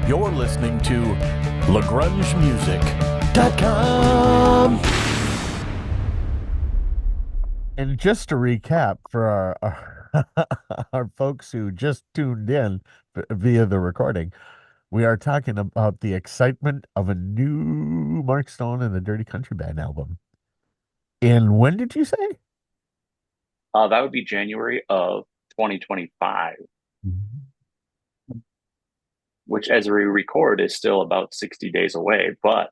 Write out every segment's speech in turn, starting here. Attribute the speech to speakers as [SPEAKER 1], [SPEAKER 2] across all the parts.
[SPEAKER 1] You're listening to LaGrungemusic.com. And just to recap for our folks who just tuned in via the recording, we are talking about the excitement of a new Mark Stone and the Dirty Country Band album. And when did you say?
[SPEAKER 2] That would be January of 2025, which as we record is still about 60 days away, but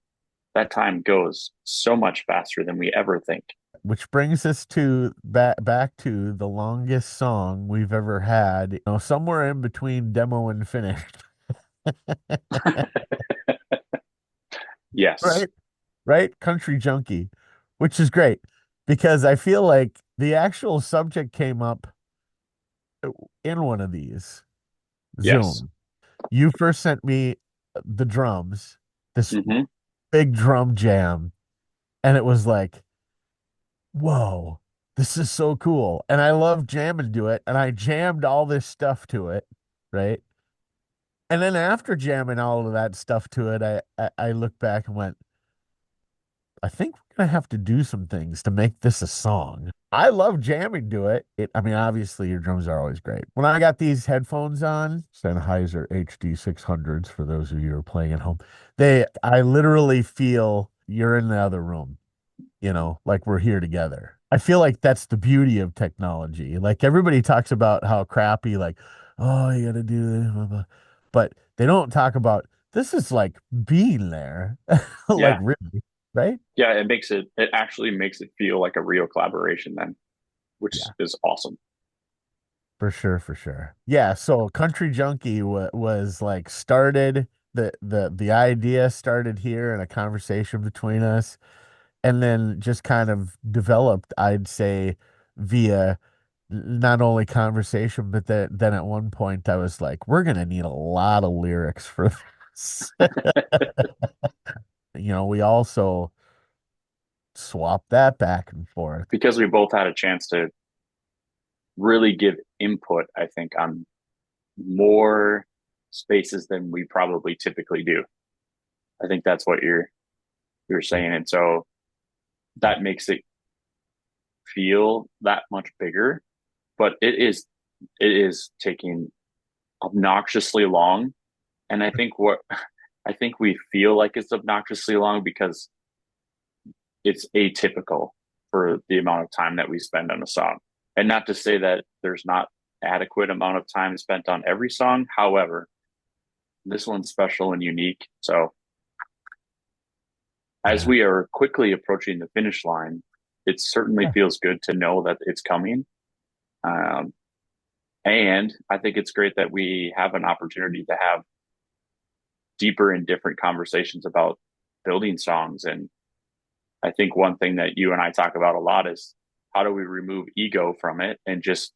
[SPEAKER 2] that time goes so much faster than we ever think.
[SPEAKER 1] Which brings us to back to the longest song we've ever had, somewhere in between demo and finished.
[SPEAKER 2] Yes.
[SPEAKER 1] Right? Country Junkie, which is great because I feel like the actual subject came up in one of these
[SPEAKER 2] Yes.
[SPEAKER 1] Zoom. You first sent me the drums, this
[SPEAKER 2] Mm-hmm.
[SPEAKER 1] big drum jam, and it was like, whoa, this is so cool. And I love jamming to it, and I jammed all this stuff to it, right? And then after jamming all of that stuff to it, I looked back and went, I think we're gonna have to do some things to make this a song. I love jamming to it. I mean, obviously your drums are always great. When I got these headphones on, Sennheiser HD 600s for those of you who are playing at home, I literally feel you're in the other room, like we're here together. I feel like that's the beauty of technology. Like everybody talks about how crappy, like, oh, you gotta do this, blah, blah. But they don't talk about this is like being there, like
[SPEAKER 2] Yeah.
[SPEAKER 1] really, right?
[SPEAKER 2] Yeah. It actually makes it feel like a real collaboration then, which
[SPEAKER 1] Yeah,
[SPEAKER 2] is awesome.
[SPEAKER 1] for sure, for sure. Yeah, so Country Junkie was like started the idea started here in a conversation between us, and then just kind of developed, I'd say, via not only conversation, but then at one point I was like, we're gonna need a lot of lyrics for this. We also swapped that back and forth.
[SPEAKER 2] Because we both had a chance to really give input, I think, on more spaces than we probably typically do. I think that's what you're saying. And so that makes it feel that much bigger, but it is taking obnoxiously long. And I think we feel like it's obnoxiously long because it's atypical for the amount of time that we spend on a song. And not to say that there's not adequate amount of time spent on every song. However, this one's special and unique. So as
[SPEAKER 1] Yeah.
[SPEAKER 2] we are quickly approaching the finish line, it certainly
[SPEAKER 1] Yeah.
[SPEAKER 2] feels good to know that it's coming. Um, and I think it's great that we have an opportunity to have deeper and different conversations about building songs. And I think one thing that you and I talk about a lot is how do we remove ego from it and just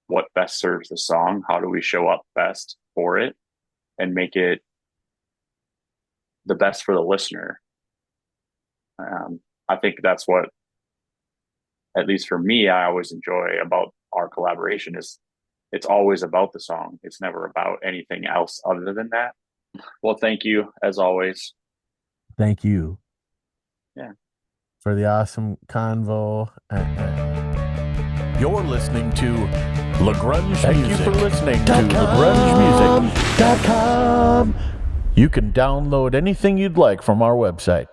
[SPEAKER 2] what best serves the song? How do we show up best for it and make it the best for the listener? I think that's what, at least for me, I always enjoy about our collaboration is it's always about the song. It's never about anything else other than that. Well, thank you as always.
[SPEAKER 1] Thank you
[SPEAKER 2] Yeah.
[SPEAKER 1] for the awesome convo. You're listening to LaGrunge Thank Music. you for listening to LaGrungemusic.com. You can download anything you'd like from our website.